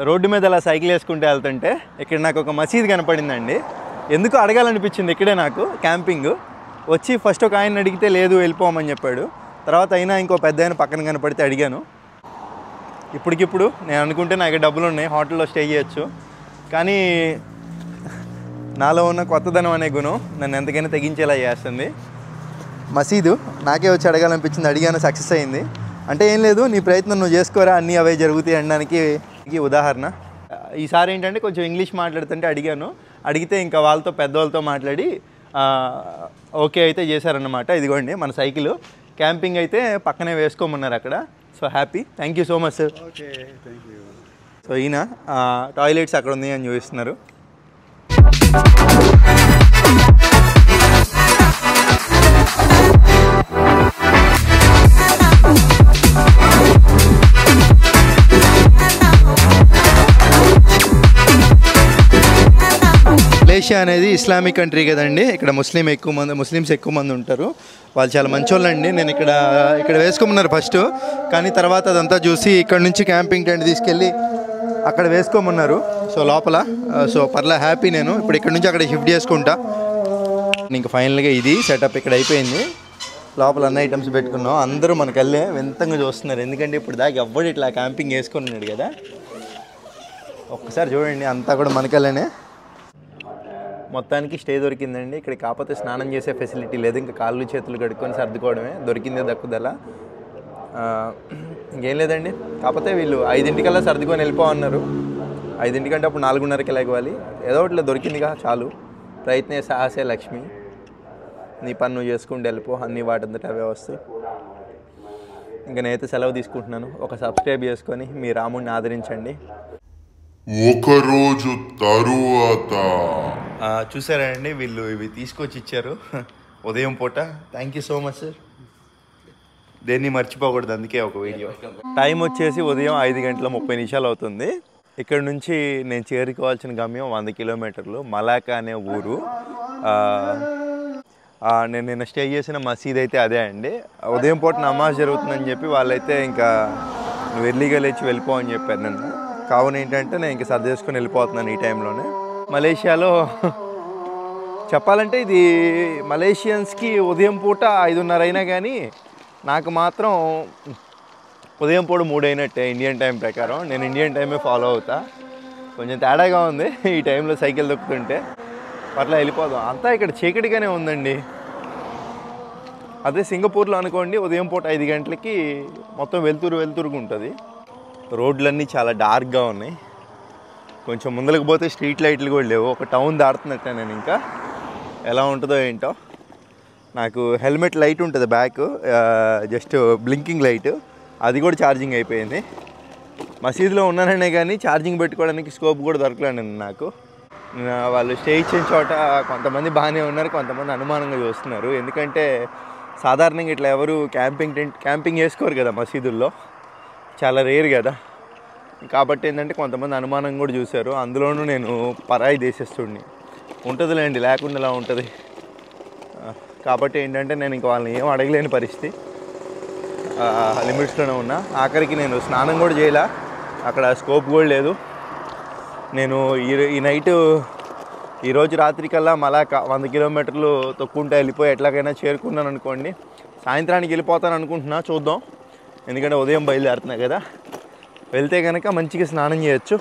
Road మీద అలా cycle వేసుకుంటూ వెళ్తుంటే ఇక్కడ నాకు ఒక మసీద్ కనపడిందండి. ఎందుకు అడగాలనిపించింది ఇక్కడే నాకు క్యాంపింగ్ వచ్చి. ఫస్ట్ ఒక ఆయన అడిగితే లేదు వెళ్ళిపోమని చెప్పాడు. తర్వాత అయినా ఇంకో పెద్ద ఆయన పక్కన కనపడితే అడిగాను. ఇప్పటికిప్పుడు నేను అనుకుంటే నాకు డబ్బులు ఉన్నాయి, హోటల్లో స్టే చేయొచ్చు. కానీ నాలో ఉన్న కొత్తదనం అనే గుణం నన్ను ఎంతకైనా తెగించేలా చేస్తుంది. మసీదు నాకే వచ్చి అడగాలనిపించింది, అడిగాను, సక్సెస్ అయింది. అంటే ఏం లేదు, నీ ప్రయత్నం నువ్వు చేసుకోరా, అన్నీ అవే జరుగుతాయి అనడానికి ఉదాహరణ. ఈసారి ఏంటంటే కొంచెం ఇంగ్లీష్ మాట్లాడుతుంటే అడిగాను. అడిగితే ఇంకా వాళ్ళతో పెద్దవాళ్ళతో మాట్లాడి ఓకే అయితే చేశారన్నమాట. ఇదిగోండి మన సైకిల్. క్యాంపింగ్ అయితే పక్కనే వేసుకోమన్నారు అక్కడ. So happy, thank you so much sir. Okay, thank you. So ఈయన టాయిలెట్స్ అక్కడ ఉంది అని చూపిస్తున్నారు. మలేషియా అనేది ఇస్లామిక్ కంట్రీ కదండి. ఇక్కడ ముస్లిమ్స్ ఎక్కువ మంది ఉంటారు. వాళ్ళు చాలా మంచోళ్ళండి. నేను ఇక్కడ వేసుకోమన్నారు ఫస్ట్, కానీ తర్వాత అదంతా చూసి ఇక్కడ నుంచి క్యాంపింగ్ టెంట్ తీసుకెళ్ళి అక్కడ వేసుకోమన్నారు. సో లోపల సో పర్లే, హ్యాపీ. నేను ఇప్పుడు ఇక్కడ నుంచి అక్కడ షిఫ్ట్ చేసుకుంటా. ఇంకా ఫైనల్గా ఇది సెటప్ ఇక్కడ అయిపోయింది. లోపల అన్ని ఐటమ్స్ పెట్టుకున్నాం. అందరూ మనకల్లే వింతంగా చూస్తున్నారు, ఎందుకంటే ఇప్పుడు దాకా ఎవ్వడు ఇట్లా క్యాంపింగ్ వేసుకొని ఉన్నాడు కదా. ఒక్కసారి చూడండి, అంతా కూడా మనకల్లేనే. మొత్తానికి స్టే దొరికిందండి ఇక్కడ. కాకపోతే స్నానం చేసే ఫెసిలిటీ లేదు, ఇంకా కాళ్ళు చేతులు కడుక్కొని సర్దుకోవడమే. దొరికిందే దక్కుదల, ఇంకేం లేదండి. కాకపోతే వీళ్ళు 5:00కల్లా సర్దుకొని వెళ్ళిపోవన్నారు. 5:00కంటే అప్పుడు 4:30కి లేవాలి. ఏదో ఒకటి దొరికిందిగా చాలు. ప్రయత్నే సాహసే లక్ష్మి. నీ పని నువ్వు చేసుకుంటూ వెళ్ళిపో, అన్నీ వాటంతట అవే వస్తాయి. ఇంకా నేనైతే సెలవు తీసుకుంటున్నాను. ఒక సబ్స్క్రైబ్ చేసుకొని మీ రాముడిని ఆదరించండి. ఒకరోజు తరువాత చూసారండి, వీళ్ళు ఇవి తీసుకొచ్చి ఇచ్చారు ఉదయం పూట. Thank you so much sir. దేన్ని మర్చిపోకూడదు, అందుకే ఒక వీడియో. టైం వచ్చేసి ఉదయం 5:30 అవుతుంది. ఇక్కడ నుంచి నేను చేరుకోవాల్సిన గమ్యం 100 కిలోమీటర్లు. మలాకా అనే ఊరు. నేను నిన్న స్టే చేసిన మసీద్ అయితే అదే అండి. ఉదయం పూట నమాజ్ జరుగుతుందని చెప్పి వాళ్ళైతే ఇంకా నువ్వు ఎర్లీగా లేచి వెళ్ళిపో అని చెప్పారు నన్ను. కావున ఏంటంటే నేను ఇంకా సర్దేసుకొని వెళ్ళిపోతున్నాను ఈ టైంలోనే. మలేషియాలో చెప్పాలంటే ఇది మలేషియన్స్కి ఉదయం పూట 5:30 అయినా కానీ నాకు మాత్రం ఉదయం పూట 3 అయినట్టే ఇండియన్ టైం ప్రకారం. నేను ఇండియన్ టైమే ఫాలో అవుతా. కొంచెం తేడాగా ఉంది ఈ టైంలో సైకిల్ దొక్కుతుంటే. అట్లా వెళ్ళిపోదాం. అంతా ఇక్కడ చీకటిగానే ఉందండి. అదే సింగపూర్లో అనుకోండి, ఉదయం పూట 5 గంటలకి మొత్తం వెలుతురుగా ఉంటుంది. రోడ్లన్నీ చాలా డార్క్గా ఉన్నాయి. కొంచెం ముందరకు పోతే స్ట్రీట్ లైట్లు కూడా లేవు. ఒక టౌన్ దాడుతున్నట్టే నేను. ఇంకా ఎలా ఉంటుందో ఏంటో. నాకు హెల్మెట్ లైట్ ఉంటుంది బ్యాక్, జస్ట్ బ్లింకింగ్ లైట్, అది కూడా ఛార్జింగ్ అయిపోయింది. మసీదులో ఉన్నాననే కానీ ఛార్జింగ్ పెట్టుకోవడానికి స్కోప్ కూడా దొరకలేదు నాకు. వాళ్ళు స్టే ఇచ్చిన చోట కొంతమంది బాగానే ఉన్నారు, కొంతమంది అనుమానంగా చూస్తున్నారు. ఎందుకంటే సాధారణంగా ఇట్లా ఎవరు క్యాంపింగ్ వేసుకోరు కదా మసీదుల్లో, చాలా రేర్ కదా. కాబట్టి ఏంటంటే కొంతమంది అనుమానం కూడా చూశారు. అందులోనూ నేను పరాయి దేశస్తుడిని. ఉంటుందిలేండి, లేకుండా ఇలా ఉంటుంది. కాబట్టి ఏంటంటే నేను ఇంక వాళ్ళని ఏం అడగలేని పరిస్థితి. లిమిట్స్లోనే ఉన్నా. ఆఖరికి నేను స్నానం కూడా చేయలే, అక్కడ స్కోప్ కూడా లేదు. నేను ఈ నైటు ఈరోజు రాత్రికల్లా మలాకా 100 కిలోమీటర్లు తొక్కుంటూ వెళ్ళిపోయి ఎట్లాగైనా చేరుకున్నాను అనుకోండి. సాయంత్రానికి వెళ్ళిపోతాను అనుకుంటున్నా, చూద్దాం. ఎందుకంటే ఉదయం బయలుదేరుతున్నా కదా. వెళ్తే కనుక మంచిగా స్నానం చేయొచ్చు.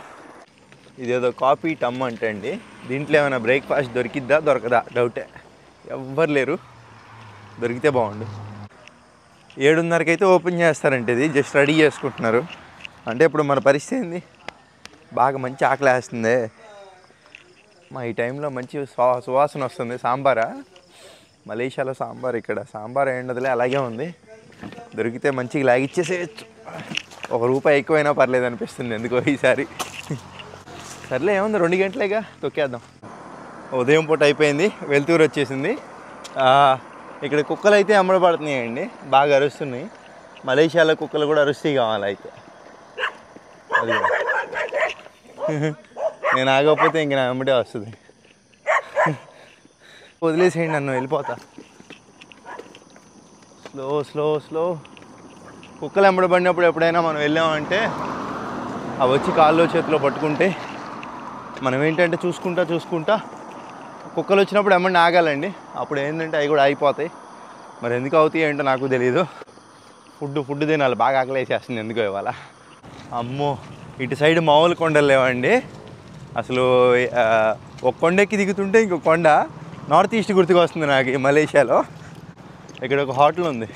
ఇదేదో కాఫీ టమ్ అంటే అండి. దీంట్లో ఏమైనా బ్రేక్ఫాస్ట్ దొరకదా డౌటే. ఎవ్వరు లేరు. దొరికితే బాగుండు. 7:30కి అయితే ఓపెన్ చేస్తారంటే ఇది జస్ట్ రెడీ చేసుకుంటున్నారు. అంటే ఇప్పుడు మన పరిస్థితి ఏంది, బాగా మంచి ఆకలి వేస్తుంది. ఈ టైంలో మంచి సువాసన వస్తుంది. సాంబారా, మలేషియాలో సాంబార్. ఇక్కడ సాంబార్ ఏంటదిలే, అలాగే ఉంది. దొరికితే మంచిగా లాగిచ్చేసేయచ్చు. ₹1 ఎక్కువైనా పర్లేదు అనిపిస్తుంది ఎందుకో ఈసారి. సర్లే, ఏముంది, 2 గంటలేగా, తొక్కేద్దాం. ఉదయం పూట అయిపోయింది, వెలుతురు వచ్చేసింది. ఇక్కడ కుక్కలు అయితే అమ్మడబడుతున్నాయండి, బాగా అరుస్తున్నాయి. మలేషియాలో కుక్కలు కూడా అరుస్తాయి కావాలి అయితే. అది నేను ఆగకపోతే ఇంక నా వెంబడే వస్తుంది. వదిలేసేయండి, నన్ను వెళ్ళిపోతా. Slow slow slow. కుక్కలు వెంబడబడినప్పుడు ఎప్పుడైనా మనం వెళ్ళామంటే అవి వచ్చి కాళ్ళు చేతిలో పట్టుకుంటే మనం ఏంటంటే చూసుకుంటా కుక్కలు వచ్చినప్పుడు ఏమన్నా ఆగాలండి. అప్పుడు ఏంటంటే అవి కూడా అయిపోతాయి. మరి ఎందుకు అవుతాయి ఏంటో నాకు తెలియదు. ఫుడ్ తినాలి, బాగా ఆకలేసేస్తుంది ఎందుకో ఇవాళ. అమ్మో, ఇటు సైడ్ మామూలు కొండలు లేవండి అసలు. ఒక కొండెక్కి దిగుతుంటే ఇంకో కొండ నార్త్ ఈస్ట్ గుర్తుకు వస్తుంది నాకు ఈ మలేషియాలో. ఇక్కడ ఒక హోటల్ ఉంది,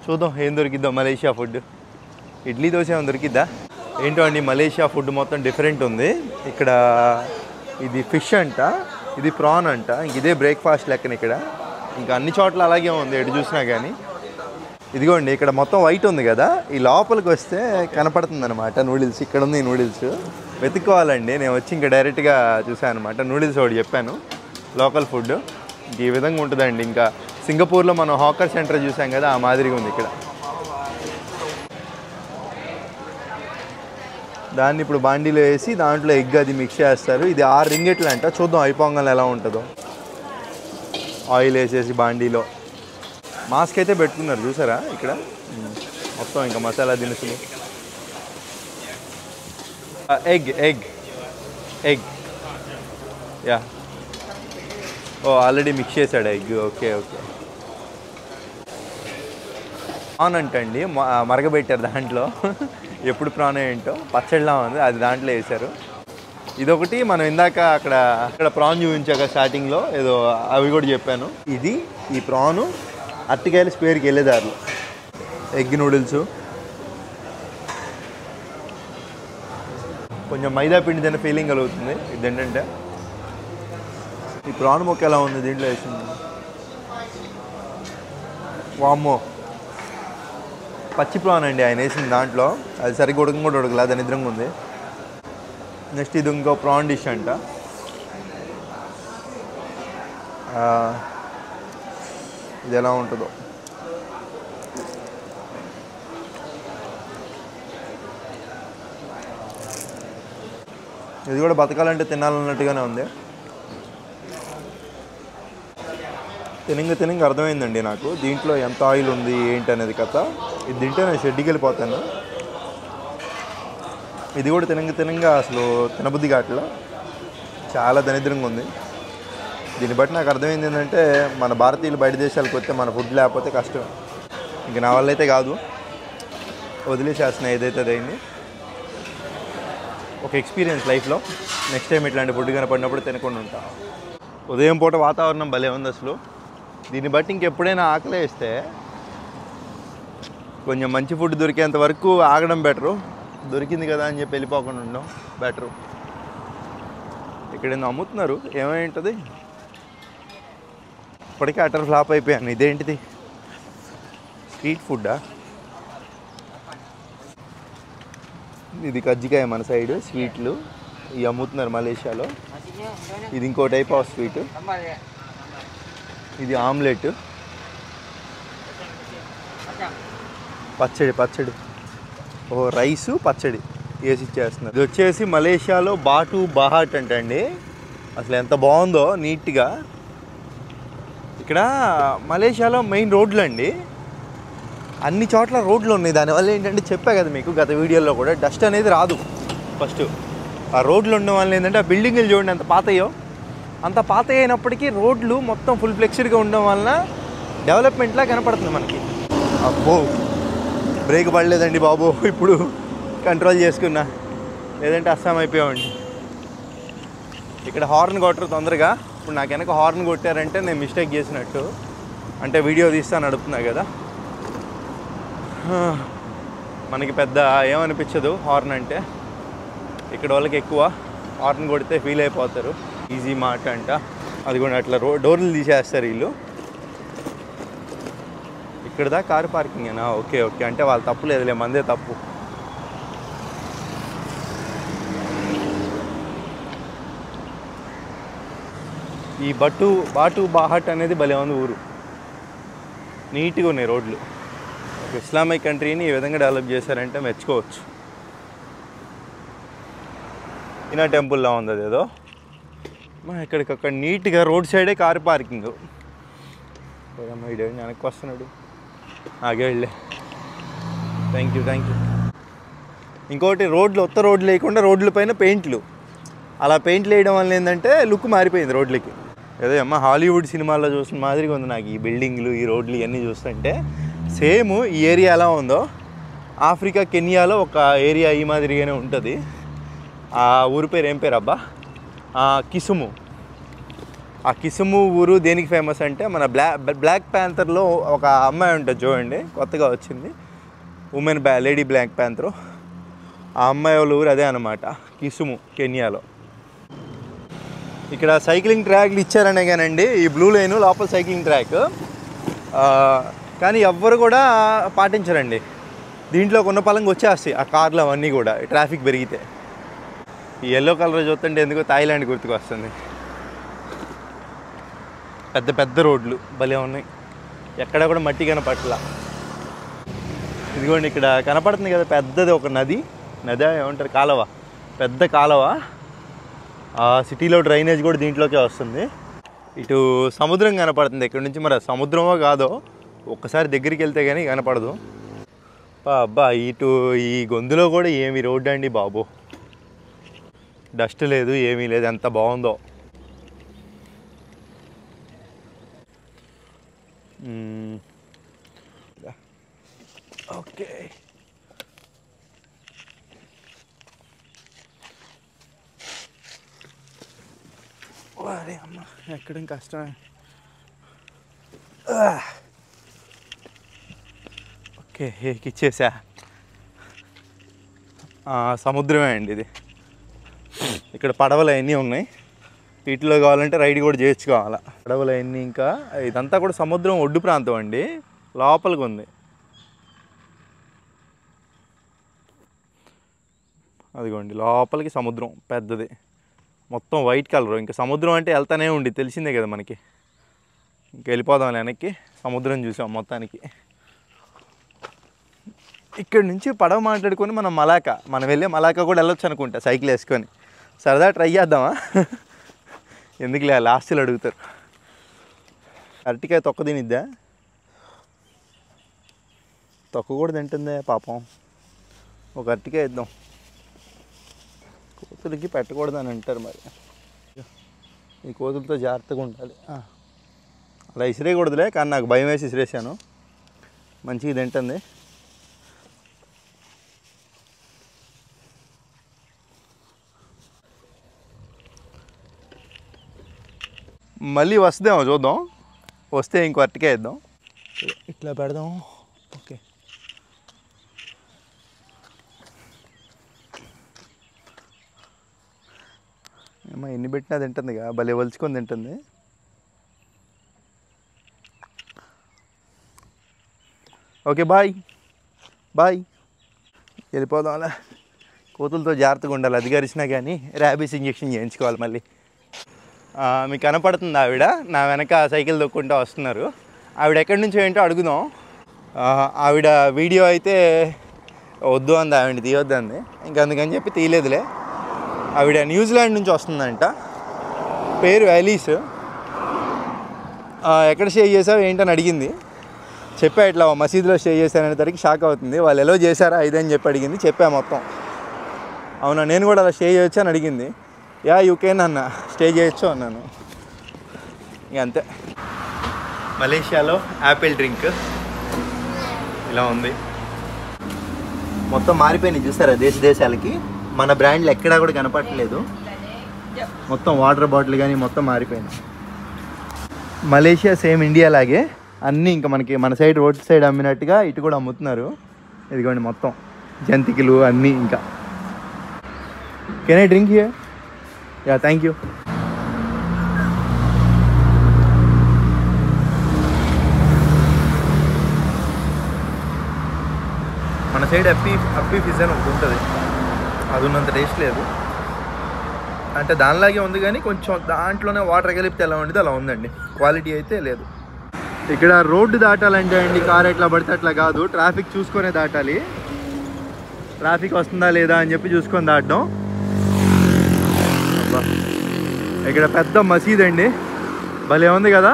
చూద్దాం ఏం దొరికిద్దాం. మలేషియా ఫుడ్, ఇడ్లీ దోశ ఏమైనా దొరికిద్దా ఏంటో అండి. మలేషియా ఫుడ్ మొత్తం డిఫరెంట్ ఉంది. ఇక్కడ ఇది ఫిష్ అంట, ఇది ప్రాన్ అంట. ఇంక ఇదే బ్రేక్ఫాస్ట్ లెక్కన ఇక్కడ. ఇంకా అన్ని చోట్ల అలాగే ఉంది ఎటు చూసినా కానీ. ఇదిగోండి ఇక్కడ మొత్తం వైట్ ఉంది కదా, ఈ లోపలికి వస్తే కనపడుతుంది అనమాట నూడిల్స్. ఇక్కడ ఉంది నూడిల్స్, వెతుక్కోవాలండి. నేను వచ్చి ఇంకా డైరెక్ట్గా చూసాను అనమాట. నూడిల్స్ ఒకటి చెప్పాను, లోకల్ ఫుడ్. ఇంక ఈ విధంగా ఉంటుందండి. ఇంకా సింగపూర్లో మనం హాకర్ సెంటర్ చూసాం కదా, ఆ మాదిరిగా ఉంది ఇక్కడ. దాన్ని ఇప్పుడు బాండీలో వేసి దాంట్లో ఎగ్ అది మిక్స్ చేస్తారు. ఇది 6 రింగిట్లు అంట. చూద్దాం అయిపోగానే ఎలా ఉంటుందో. ఆయిల్ వేసేసి బాండీలో మాస్క్ అయితే పెట్టుకున్నారు చూసారా ఇక్కడ మొత్తం. ఇంకా మసాలా దినుసులు, ఎగ్ ఎగ్ ఎగ్ యా. ఓ ఆల్రెడీ మిక్స్ చేశాడు ఎగ్. Okay okay. ప్రాన్ అంటండి, మరగబెట్టారు దాంట్లో. ఎప్పుడు ప్రాన్ ఏంటో పచ్చడిలా ఉంది, అది దాంట్లో వేశారు. ఇదొకటి మనం ఇందాక అక్కడ ప్రాన్ చూపించాక స్టార్టింగ్లో ఏదో అవి కూడా చెప్పాను. ఇది ఈ ప్రాను అరటికాయల స్పేర్కి వెళ్ళేదారు. ఎగ్ నూడిల్స్, కొంచెం మైదా పిండి తిన్న ఫీలింగ్ కలుగుతుంది. ఇది ఏంటంటే ఈ ప్రాన్ మొక్క ఎలా ఉంది దీంట్లో వేసింది. వామ్మో, పచ్చి ప్రాన్ అండి ఆయన వేసింది దాంట్లో. అది సరిగ్గా కూడా ఉడకలా, దరిద్రంగా ఉంది. నెక్స్ట్ ఇది ఇంకో ప్రాన్ డిష్ అంట. ఇది ఎలా ఉంటుందో. ఇది కూడా బతకాలంటే తినాలన్నట్టుగానే ఉంది. తినంగా అర్థమైందండి నాకు దీంట్లో ఎంత ఆయిల్ ఉంది ఏంటి అనేది కథ. ఇది తింటే నేను షెడ్కి వెళ్ళిపోతాను. ఇది కూడా తినంగా అసలు తినబుద్ధి కావట్లా, చాలా దరిద్రంగా ఉంది. దీన్ని బట్టి నాకు అర్థమైంది ఏంటంటే మన భారతీయులు బయట దేశాలకు వస్తే మన ఫుడ్ లేకపోతే కష్టం. ఇంక నా వల్ల అయితే కాదు, వదిలేసేస్తున్నా ఏదైతే అదైంది. ఒక ఎక్స్పీరియన్స్ లైఫ్లో. నెక్స్ట్ టైం ఇట్లాంటి ఫుడ్ కనపడినప్పుడు తినకుండా ఉంటా. ఉదయం పూట వాతావరణం భలే ఉంది అసలు. దీన్ని బట్టి ఇంకెప్పుడైనా ఆకలి వేస్తే కొంచెం మంచి ఫుడ్ దొరికేంత వరకు ఆగడం బెటరు. దొరికింది కదా అని చెప్పి వెళ్ళిపోకుండా ఉండడం బెటరు. ఇక్కడ అమ్ముతున్నారు, ఏమై ఉంటుంది. ఇప్పటికే అటర్ ఫ్లాప్ అయిపోయాను. ఇదేంటిది, స్ట్రీట్ ఫుడ్డా? ఇది కజ్జికాయ మన సైడ్ స్వీట్లు ఇవి అమ్ముతున్నారు మలేషియాలో. ఇది ఇంకో టైప్ ఆఫ్ స్వీట్. ఇది ఆమ్లెట్, పచ్చడి. ఓ రైసు పచ్చడి వేసి ఇచ్చేస్తున్నారు. ఇది వచ్చేసి మలేషియాలో బాటు బహాట్ అంటండి. అసలు ఎంత బాగుందో నీట్గా. ఇక్కడ మలేషియాలో మెయిన్ రోడ్లు అండి, అన్ని చోట్ల రోడ్లు ఉన్నాయి. దానివల్ల ఏంటంటే చెప్పా కదా మీకు గత వీడియోలో కూడా, డస్ట్ అనేది రాదు. ఫస్ట్ ఆ రోడ్లు ఉండడం వల్ల ఏంటంటే ఆ బిల్డింగులు చూడండి ఎంత పాతయ్యో. అంత పాత అయినప్పటికీ రోడ్లు మొత్తం ఫుల్ ఫ్లెక్స్డ్గా ఉండడం వలన డెవలప్మెంట్లా కనపడుతుంది మనకి. అబ్బో, బ్రేక్ పడలేదండి బాబు, ఇప్పుడు కంట్రోల్ చేసుకున్నా, లేదంటే అస్సాం అయిపోయామండి. ఇక్కడ హార్న్ కొట్టరు తొందరగా. ఇప్పుడు నాకు వెనక హార్న్ కొట్టారంటే నేను మిస్టేక్ చేసినట్టు, అంటే వీడియో తీస్తా నడుపుతున్నా కదా. మనకి పెద్ద ఏమనిపించదు హార్న్ అంటే. ఇక్కడ వాళ్ళకి ఎక్కువ హార్న్ కొడితే ఫీల్ అయిపోతారు. ఈజీ మాట అంట, అది కూడా అట్లా డోర్లు తీసేస్తారు వీళ్ళు. ఇక్కడదా కారు పార్కింగేనా? ఓకే అంటే వాళ్ళు తప్పు లేదులే, మందే తప్పు. ఈ బాటు బహాట్ అనేది భలే ఉంది ఊరు. నీట్గా ఉన్నాయి రోడ్లు. ఒక ఇస్లామిక్ కంట్రీని ఈ విధంగా డెవలప్ చేశారంటే మెచ్చుకోవచ్చు. ఇనా టెంపుల్లా ఉంది అదేదో. ఇక్కడికక్కడ నీట్గా రోడ్ సైడే కారు పార్కింగ్. వెనక్కి వస్తున్నాడు, ఆగే వెళ్ళే. Thank you. ఇంకోటి రోడ్లు కొత్త రోడ్లు లేకుండా రోడ్ల పైన పెయింట్లు, అలా పెయింట్లు వేయడం వల్ల ఏంటంటే లుక్ మారిపోయింది రోడ్లకి. ఏదో అమ్మ హాలీవుడ్ సినిమాల్లో చూసిన మాదిరిగా ఉంది నాకు ఈ బిల్డింగ్లు, ఈ రోడ్లు ఇవన్నీ చూస్తుంటే. సేమ్ ఈ ఏరియా ఎలా ఉందో ఆఫ్రికా కెన్యాలో ఒక ఏరియా ఈ మాదిరిగానే ఉంటుంది. ఆ ఊరి పేరు ఏం పేరు అబ్బా, కిసుము. ఆ కిసుము ఊరు దేనికి ఫేమస్ అంటే మన బ్లాక్ ప్యాంథర్లో ఒక అమ్మాయి ఉంటుంది చూడండి, కొత్తగా వచ్చింది ఉమెన్ లేడీ బ్లాక్ ప్యాంథర్, ఆ అమ్మాయి వాళ్ళ ఊరు అదే అనమాట కిసుము కెన్యాలో. ఇక్కడ సైక్లింగ్ ట్రాక్లు ఇచ్చారనే కానండి ఈ బ్లూ లైన్ లోపల సైక్లింగ్ ట్రాక్, కానీ ఎవ్వరు కూడా పాటించరండి. దీంట్లో కొన్న పలంగా వచ్చేస్తాయి ఆ కార్లు అవన్నీ కూడా ట్రాఫిక్ పెరిగితే. ఈ ఎల్లో కలర్ చూస్తుంటే ఎందుకో థాయిలాండ్ గుర్తుకు వస్తుంది. పెద్ద పెద్ద రోడ్లు భలే ఉన్నాయి, ఎక్కడ కూడా మట్టి కనపట్ల. ఇదిగోండి ఇక్కడ కనపడుతుంది కదా పెద్దది ఒక నది ఏమంటారు, కాలువ, పెద్ద కాలువ. సిటీలో డ్రైనేజ్ కూడా దీంట్లోకే వస్తుంది. ఇటు సముద్రం కనపడుతుంది ఇక్కడ నుంచి, మరి సముద్రమో కాదో ఒక్కసారి దగ్గరికి వెళ్తే కానీ కనపడదు. అబ్బా ఇటు ఈ గొంతులో కూడా ఏమి రోడ్డు అండి బాబు, డస్ట్ లేదు ఏమీ లేదు, ఎంత బాగుందో. ఓకే అరే అమ్మ ఎక్కడం కష్టమే. ఓకే ఇచ్చేసా, సముద్రమే అండి ఇది. ఇక్కడ పడవలు అవన్నీ ఉన్నాయి, వీటిలో కావాలంటే రైడ్ కూడా చేయించుకోవాలి. పడవలు అవన్నీ, ఇంకా ఇదంతా కూడా సముద్రం ఒడ్డు ప్రాంతం అండి, లోపలికి ఉంది. అదిగోండి లోపలికి సముద్రం పెద్దది, మొత్తం వైట్ కలర్. ఇంకా సముద్రం అంటే వెళ్తానే ఉండి తెలిసిందే కదా మనకి. ఇంకా వెళ్ళిపోదాం వెనక్కి, సముద్రం చూసాం మొత్తానికి. ఇక్కడ నుంచి పడవ మాట్లాడుకొని మనం వెళ్ళే మలాకా కూడా వెళ్ళొచ్చు అనుకుంటా సైకిల్ వేసుకొని. సరదా ట్రై చేద్దామా? ఎందుకులే లాస్ట్లో అడుగుతారు. అరటికాయ తొక్క తినిద్దా? తొక్క కూడా తింటుందే పాపం. ఒక అరటికాయ ఇద్దాం, కోతులకి పెట్టకూడదు అని అంటారు. మరి ఈ కోతులతో జాగ్రత్తగా ఉండాలి. అలా ఇసిరేయకూడదులే, కానీ నాకు భయం వేసి ఇసిరేసాను. మంచిగా తింటుంది. మళ్ళీ వస్తుందేమో చూద్దాం, వస్తే ఇంకో అరటికాయ ఇద్దాం. ఇట్లా పెడదాం. ఓకే ఏమో ఎన్ని పెట్టినా తింటుంది, భలే వలుచుకొని తింటుంది. ఓకే బాయ్ బాయ్, వెళ్ళిపోదాం. అలా కోతులతో జాగ్రత్తగా ఉండాలి, అది గరిచినా కానీ ర్యాబీస్ ఇంజెక్షన్ చేయించుకోవాలి మళ్ళీ. మీకు కనపడుతుంది ఆవిడ నా వెనక సైకిల్ దొక్కుంటూ వస్తున్నారు. ఆవిడ ఎక్కడి నుంచో ఏంటో అడుగుదాం. ఆవిడ వీడియో అయితే వద్దు అంది, ఆవిడ తీయొద్దంది. ఇంకా అందుకని చెప్పి తీయలేదులే. ఆవిడ న్యూజిలాండ్ నుంచి వస్తుందంట, పేరు ఐలీస్. ఎక్కడ స్టే చేసావు ఏంటని అడిగింది. చెప్పా ఇట్లా మసీదులో స్టే చేశాననేసరికి షాక్ అవుతుంది. వాళ్ళు ఎలా చేశారా ఇదని చెప్పి అడిగింది. చెప్పా మొత్తం. అవునా నేను కూడా అలా స్టే చేయొచ్చు అని అడిగింది. యూ కెన్ అన్న, స్టే చేయొచ్చు అన్నాను. ఇక అంతే. మలేషియాలో యాపిల్ డ్రింక్ ఇలా ఉంది. మొత్తం మారిపోయినాయి చూసారా దేశాలకి. మన బ్రాండ్లు ఎక్కడా కూడా కనపడలేదు. మొత్తం వాటర్ బాటిల్ కానీ మొత్తం మారిపోయినాయి. మలేషియా సేమ్ ఇండియా లాగే అన్నీ ఇంకా మనకి మన సైడ్ రోడ్ సైడ్ అమ్మినట్టుగా ఇటు కూడా అమ్ముతున్నారు. ఇదిగోండి మొత్తం జంతికలు అన్నీ. ఇంకా can I drink here? Yeah thank you. మన సైడ్ అప్పీ ఫిజ్ అని ఒకటి ఉంటుంది, అది ఉన్నంత టేస్ట్ లేదు. అంటే దానిలాగే ఉంది కానీ కొంచెం దాంట్లోనే వాటర్ కలిపితే ఎలా ఉండేది అలా ఉందండి. క్వాలిటీ అయితే లేదు. ఇక్కడ రోడ్డు దాటాలంటే అండి కారు ఎట్లా పడితే అట్లా కాదు, ట్రాఫిక్ చూసుకొనే దాటాలి. ట్రాఫిక్ వస్తుందా లేదా అని చెప్పి చూసుకొని దాటడం. ఇక్కడ పెద్ద మసీద్ అండి, భలే ఉంది కదా.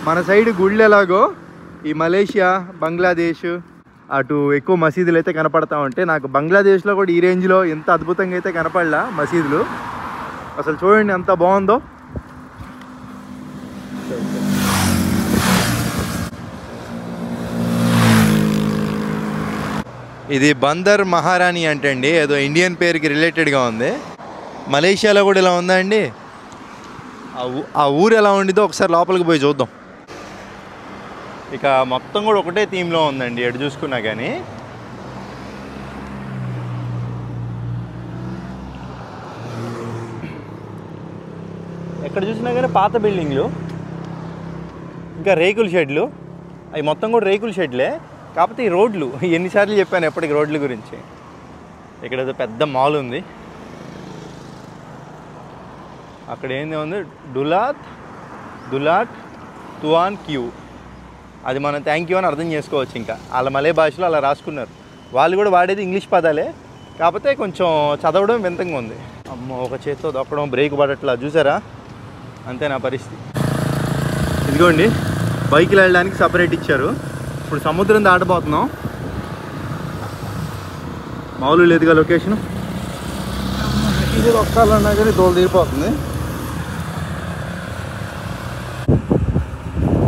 మన సైడ్ గుళ్ళు ఎలాగో ఈ మలేషియా, బంగ్లాదేశ్, అటు ఎక్కువ మసీదులు అయితే కనపడతా ఉంటాయి. నాకు బంగ్లాదేశ్లో కూడా ఈ రేంజ్లో ఎంత అద్భుతంగా అయితే కనపడలా మసీదులు. అసలు చూడండి ఎంత బాగుందో. ఇది బందర్ మహారాణి అంటండి, ఏదో ఇండియన్ పేరుకి రిలేటెడ్గా ఉంది. మలేషియాలో కూడా ఇలా ఉందా అండి? ఆ ఊరు ఎలా ఉండిదో ఒకసారి లోపలికి పోయి చూద్దాం. ఇక మొత్తం కూడా ఒకటే థీమ్లో ఉందండి ఎటు చూసుకున్నా కానీ. ఎక్కడ చూసినా కానీ పాత బిల్డింగ్లు, ఇంకా రేకుల షెడ్లు, అవి మొత్తం కూడా రేకుల షెడ్లే. కాకపోతే ఈ రోడ్లు ఎన్నిసార్లు చెప్పాను ఎప్పటికి రోడ్ల గురించి. ఇక్కడ ఏదో పెద్ద మాల్ ఉంది. అక్కడ ఏంది ఉంది, దులాట్ తువాన్ క్యూ. అది మనం థ్యాంక్ యూ అని అర్థం చేసుకోవచ్చు. ఇంకా వాళ్ళ మలే భాషలో అలా రాసుకున్నారు. వాళ్ళు కూడా వాడేది ఇంగ్లీష్ పదాలే, కాకపోతే కొంచెం చదవడం వింతంగా ఉంది. అమ్మో, ఒక చేత్తో దొక్కడం, బ్రేక్ పడట్లా, చూసారా? అంతే నా పరిస్థితి. ఇదిగోండి బైక్లు వెళ్ళడానికి సపరేట్ ఇచ్చారు. ఇప్పుడు సముద్రం దాటబోతున్నాం. మామూలు లేదుగా లొకేషన్. ఇది ఒక్కాలన్నా కానీ దోలు తీరిపోతుంది.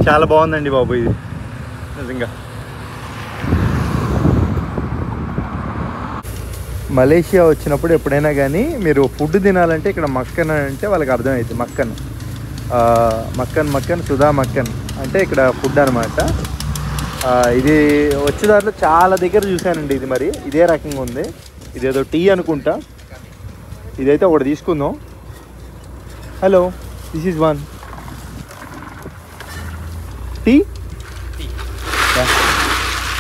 చాలా బాగుందండి బాబు ఇది నిజంగా. మలేషియా వచ్చినప్పుడు ఎప్పుడైనా కానీ మీరు ఫుడ్ తినాలంటే ఇక్కడ మక్కన్ అంటే వాళ్ళకి అర్థమవుతుంది. మక్కన్ సుధా మక్కన్ అంటే ఇక్కడ ఫుడ్ అనమాట. ఇది వచ్చేదారిలో చాలా దగ్గర చూశానండి. ఇది మరి ఇదే రకంగా ఉంది. ఇదేదో టీ అనుకుంటా. ఇదైతే ఒకటి తీసుకుందాం. Hello, this is one tea.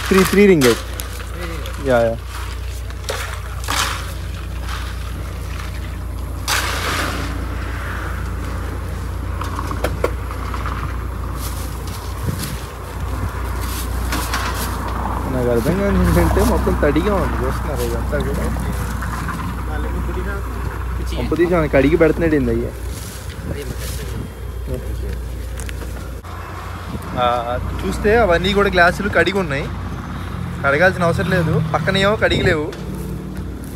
3 ringgit. Yeah. నాకు అర్థం కాదు ఏంటంటే మొత్తం తడిగా ఉంది. చూస్తున్నారు ఇదంతా కూడా. పంపు తీసి మనకి అడిగి పెడుతున్నాడు ఏంది అయ్యా. చూస్తే అవన్నీ కూడా గ్లాసులు కడిగి ఉన్నాయి. కడగాల్సిన అవసరం లేదు. పక్కనేమో కడిగిలేవు.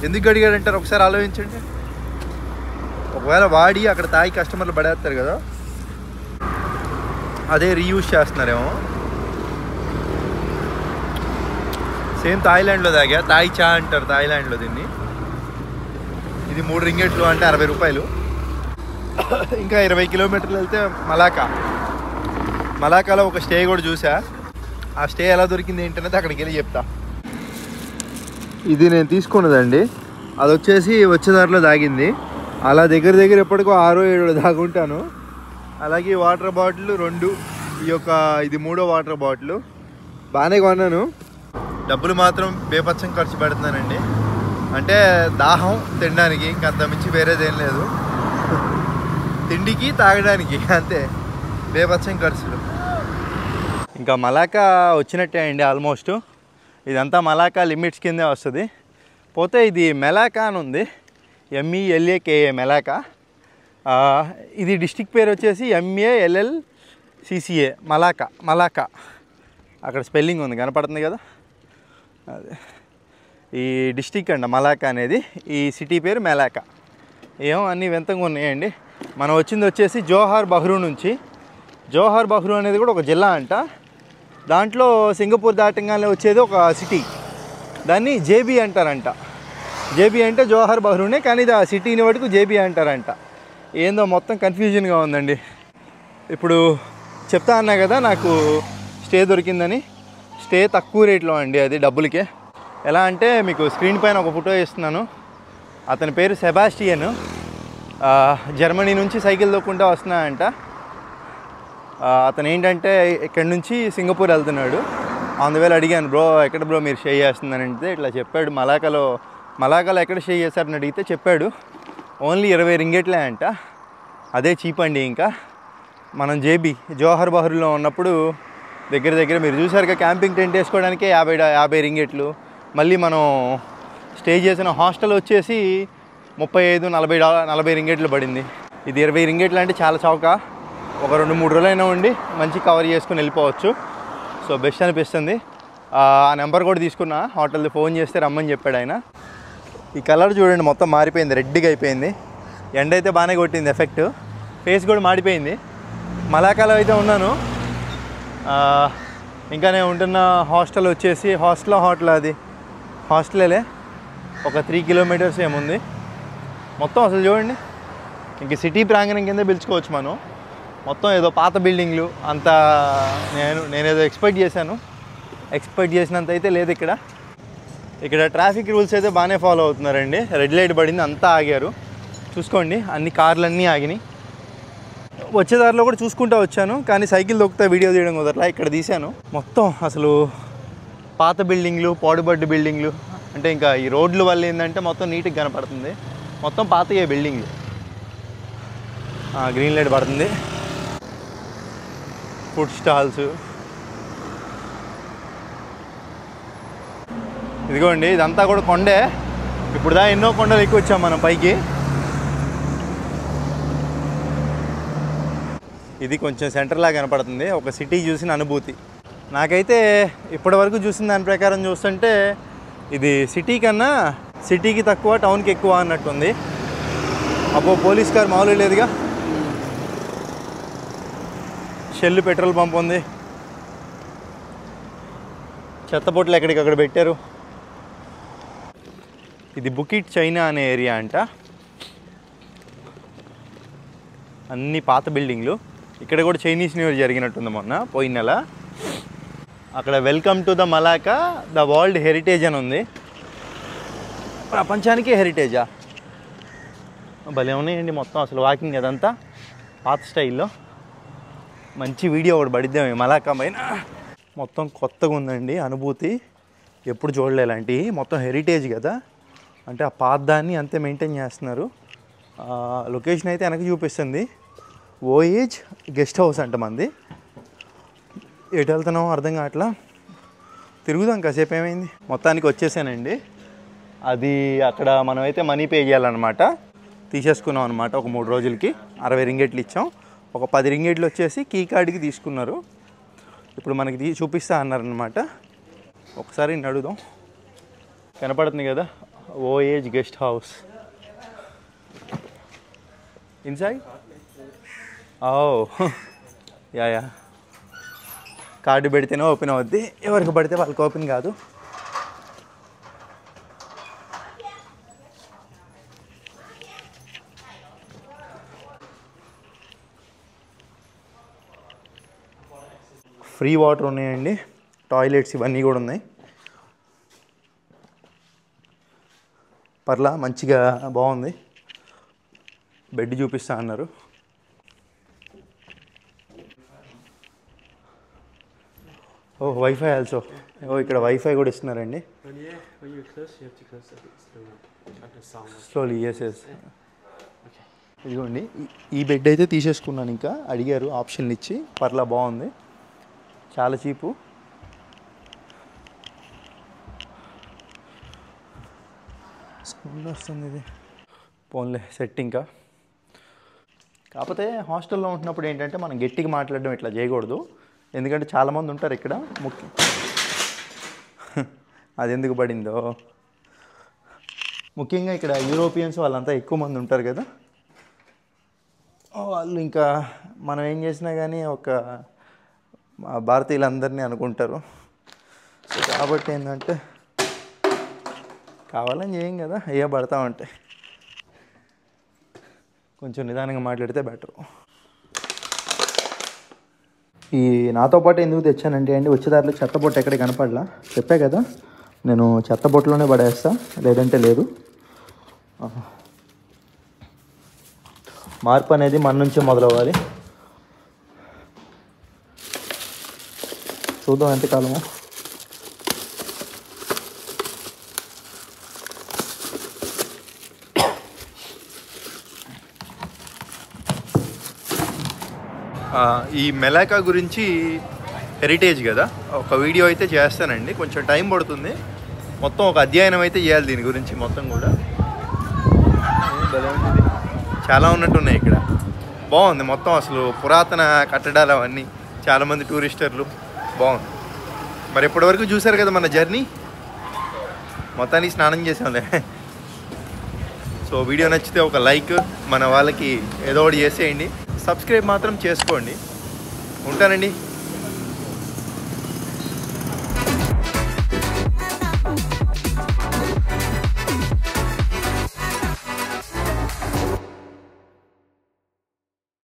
ఎందుకు కడిగాడంటారు ఒకసారి ఆలోచించండి. ఒకవేళ వాడి అక్కడ తాగి కస్టమర్లు పడేస్తారు కదా, అదే రీయూజ్ చేస్తున్నారేమో. సేమ్ థాయిలాండ్లో తాగా, తాయి చా అంటారు థాయిలాండ్లో దీన్ని. ఇది 3 రింగెట్లు అంటే 60 రూపాయలు. ఇంకా 20 కిలోమీటర్లు వెళ్తే మలాకాలో ఒక స్టే కూడా చూసా. ఆ స్టే ఎలా దొరికింది ఏంటనేది అక్కడికి వెళ్ళి చెప్తా. ఇది నేను తీసుకున్నదండి. అది వచ్చేసి వచ్చేదారిలో తాగింది. అలా దగ్గర ఎప్పటికో 6-7 దాగుంటాను. అలాగే వాటర్ బాటిల్ 2, ఇది 3వ వాటర్ బాటిల్. బాగానే కొన్నాను. డబ్బులు మాత్రం బేపచ్చం ఖర్చు పెడుతున్నానండి. అంటే దాహం తినడానికి, ఇంకా అంత మించి వేరేదేం లేదు. తిండికి తాగడానికి అంతే, బేపచ్చం ఖర్చులు. ఇంకా మలాకా వచ్చినట్టే అండి ఆల్మోస్ట్. ఇదంతా మలాకా లిమిట్స్ కిందే వస్తుంది. పోతే ఇది మెలాకా అని ఉంది, MELAKA మెలాకా. ఇది డిస్టిక్ పేరు వచ్చేసి MALLCCA మలాకా. అక్కడ స్పెల్లింగ్ ఉంది కనపడుతుంది కదా, అదే ఈ డిస్టిక్ అండి మలాకా అనేది. ఈ సిటీ పేరు మెలాకా. ఏమో అన్నీ వింతంగా ఉన్నాయండి. మనం వచ్చింది వచ్చేసి జోహార్ బహ్రూ నుంచి. జోహార్ బహ్రూ అనేది కూడా ఒక జిల్లా అంట. దాంట్లో సింగపూర్ దాటంగానే వచ్చేది ఒక సిటీ, దాన్ని JB అంటారంట. JB అంటే జోహార్ బహ్రూనే, కానీ ఇది ఆ సిటీని వరకు JB అంటారంట. ఏందో మొత్తం కన్ఫ్యూజన్గా ఉందండి. ఇప్పుడు చెప్తా అన్నా కదా నాకు స్టే దొరికిందని. స్టే తక్కువ రేట్లో అండి, అది డబ్బులకే. ఎలా అంటే మీకు స్క్రీన్ పైన ఒక ఫోటో ఇస్తున్నాను. అతని పేరు సెబాస్టియన్. జర్మనీ నుంచి సైకిల్ తొక్కుంటూ వస్తున్నాయంట. అతను ఏంటంటే ఇక్కడి నుంచి సింగపూర్ వెళ్తున్నాడు. అందువేళ అడిగాను, బ్రో ఎక్కడ బ్రో మీరు స్టే చేస్తుందని అంటే ఇట్లా చెప్పాడు. మలాకాలో ఎక్కడ స్టే చేశారని అడిగితే చెప్పాడు ఓన్లీ 20 రింగెట్లే అంట. అదే చీప్ అండి. ఇంకా మనం జోహార్ బహ్రూలో ఉన్నప్పుడు దగ్గర మీరు చూసారుగా, క్యాంపింగ్ టెంట్ వేసుకోవడానికే 50 రింగెట్లు. మళ్ళీ మనం స్టే చేసిన హాస్టల్ వచ్చేసి 35-40 రింగెట్లు పడింది. ఇది 20 రింగెట్లు అంటే చాలా చౌక. ఒక 2-3 రోజులైనా ఉండి మంచి కవర్ చేసుకుని వెళ్ళిపోవచ్చు. సో బెస్ట్ అనిపిస్తుంది. ఆ నెంబర్ కూడా తీసుకున్నా, హోటల్ది ఫోన్ చేస్తే రమ్మని చెప్పాడు ఆయన. ఈ కలర్ చూడండి మొత్తం మారిపోయింది, రెడ్గా అయిపోయింది. ఎండ అయితే బాగానే కొట్టింది ఎఫెక్ట్, ఫేస్ కూడా మాడిపోయింది. మలాకాలో అయితే ఉన్నాను. ఇంకా నేను ఉంటున్న హాస్టల్ వచ్చేసి హోటల్ అది హాస్టలే, ఒక 3 కిలోమీటర్స్ ఏముంది. మొత్తం అసలు చూడండి, ఇంక సిటీ ప్రాంగణం కింద పిలుచుకోవచ్చు మనం. మొత్తం ఏదో పాత బిల్డింగ్లు అంతా నేనేదో ఎక్స్పెక్ట్ చేసినంత అయితే లేదు ఇక్కడ. ట్రాఫిక్ రూల్స్ అయితే బాగానే ఫాలో అవుతున్నారండి. రెడ్ లైట్ పడింది, అంతా ఆగారు. చూసుకోండి, అన్ని కార్లన్నీ ఆగినాయి. వచ్చేదారిలో కూడా చూసుకుంటూ వచ్చాను, కానీ సైకిల్ దొక్కుతా వీడియో తీయడం కుదరలా. ఇక్కడ తీశాను. మొత్తం అసలు పాత బిల్డింగ్లు, పాడుబడ్డ బిల్డింగ్లు. అంటే ఇంకా ఈ రోడ్ల వల్ల ఏంటంటే మొత్తం నీట్గా కనపడుతుంది. మొత్తం పాతయ్యే బిల్డింగ్లు. గ్రీన్ లైట్ పడుతుంది. ఫుడ్ స్టాల్స్, ఇదిగోండి ఇదంతా కూడా కొండే. ఇప్పుడు ఎన్నో కొండలు ఎక్కువ వచ్చాం మనం పైకి. ఇది కొంచెం సెంటర్లా కనపడుతుంది, ఒక సిటీ చూసిన అనుభూతి. నాకైతే ఇప్పటివరకు చూసిన దాని ప్రకారం చూస్తుంటే ఇది సిటీ కన్నా సిటీకి తక్కువ, టౌన్కి ఎక్కువ అన్నట్టుంది. అబ్బో, పోలీస్ కార్ మామూలు లేదుగా. షెల్ పెట్రోల్ పంప్ ఉంది. చెత్తపొట్లు ఎక్కడికక్కడ పెట్టారు. ఇది బుకిట్ చైనా అనే ఏరియా అంట. అన్ని పాత బిల్డింగ్లు. ఇక్కడ కూడా చైనీస్ న్యూ ఇయర్ జరిగినట్టుంది మొన్న, పోయిన నెల. అక్కడ welcome to the Malacca, the world heritage అని ఉంది. ప్రపంచానికే హెరిటేజా? భలే ఉన్నాయండి మొత్తం. అసలు వాకింగ్ అదంతా పాత స్టైల్లో. మంచి వీడియో ఒకటి పడిద్దాం మలాకా పైన. మొత్తం కొత్తగా ఉందండి అనుభూతి, ఎప్పుడు చూడలే ఇలాంటివి. మొత్తం హెరిటేజ్ కదా, అంటే ఆ పాత దాన్ని అంతే మెయింటైన్ చేస్తున్నారు. లొకేషన్ అయితే వెనక చూపిస్తుంది. ఓయేజ్ గెస్ట్ హౌస్ అంట మంది. ఎటు వెళ్తున్నామో అర్థం కావట్లా. తిరుగుదాం కాసేపు. ఏమైంది, మొత్తానికి వచ్చేసానండి. అది అక్కడ మనమైతే మనీ పే చేయాలన్నమాట. తీసేసుకున్నాం అనమాట. ఒక 3 రోజులకి 60 రింగెట్లు ఇచ్చాం. ఒక 10 రింగెట్లు వచ్చేసి కీ కార్డుకి తీసుకున్నారు. ఇప్పుడు మనకి చూపిస్తా అన్నారనమాట. ఒకసారి అడుగుదాం. కనపడుతుంది కదా, ఓయేజ్ గెస్ట్ హౌస్. ఇన్సైడ్ యా కార్డు పెడితేనే ఓపెన్ అవుద్ది, ఎవరికి పడితే వాళ్ళకి ఓపెన్ కాదు. ఫ్రీ వాటర్ ఉన్నాయండి, టాయిలెట్స్ ఇవన్నీ కూడా ఉన్నాయి. పర్లా మంచిగా బాగుంది. బెడ్ చూపిస్తా అన్నారు. Wifi also. ఇక్కడ వైఫై కూడా ఇస్తున్నారండి. స్లోలీ. ఎస్. ఇదిగోండి, ఈ బెడ్ అయితే తీసేసుకున్నాను. ఇంకా అడిగారు ఆప్షన్లు ఇచ్చి. పర్లా బాగుంది, చాలా చీపు. స్కూల్ వస్తుంది ఇది. పోన్లే సెట్. ఇంకా కాకపోతే హాస్టల్లో ఉంటున్నప్పుడు ఏంటంటే మనం గట్టిగా మాట్లాడడం ఇట్లా చేయకూడదు. ఎందుకంటే చాలామంది ఉంటారు ఇక్కడ. ముఖ్యం అది ఎందుకు పడిందో. ముఖ్యంగా ఇక్కడ యూరోపియన్స్ వాళ్ళంతా ఎక్కువ మంది ఉంటారు కదా. వాళ్ళు ఇంకా మనం ఏం చేసినా కానీ ఒక భారతీయులందరినీ అనుకుంటారు. సో కాబట్టి ఏంటంటే కావాలని చేయం కదా, అయ్యా పడతా ఉంటాయి. కొంచెం నిదానంగా మాట్లాడితే బెటరు. ఈ నాతో పాటు ఎందుకు తెచ్చానంటే అండి, వచ్చేదారిలో చెత్తబొట్టు ఎక్కడ కనపడలా. చెప్పా కదా, నేను చెత్తబొట్టులోనే పడేస్తా, లేదంటే లేదు. మార్పు అనేది మన నుంచే మొదలవ్వాలి. చూద్దాం ఎంతకాలమో. ఈ మెలాకా గురించి హెరిటేజ్ కదా, ఒక వీడియో అయితే చేస్తానండి. కొంచెం టైం పడుతుంది. మొత్తం ఒక అధ్యయనం అయితే చేయాలి దీని గురించి మొత్తం కూడా. చాలా ఉన్నట్టున్నాయి ఇక్కడ. బాగుంది మొత్తం. అసలు పురాతన కట్టడాలు అవన్నీ, చాలామంది టూరిస్టర్లు. బాగుంది. మరి ఇప్పటివరకు చూసారు కదా మన జర్నీ, మొత్తానికి స్నానం చేసాంలే. సో వీడియో నచ్చితే ఒక లైక్, మన వాళ్ళకి ఏదో ఒకటి చేసేయండి, సబ్స్క్రైబ్ మాత్రం చేసుకోండి. ఉంటానండి.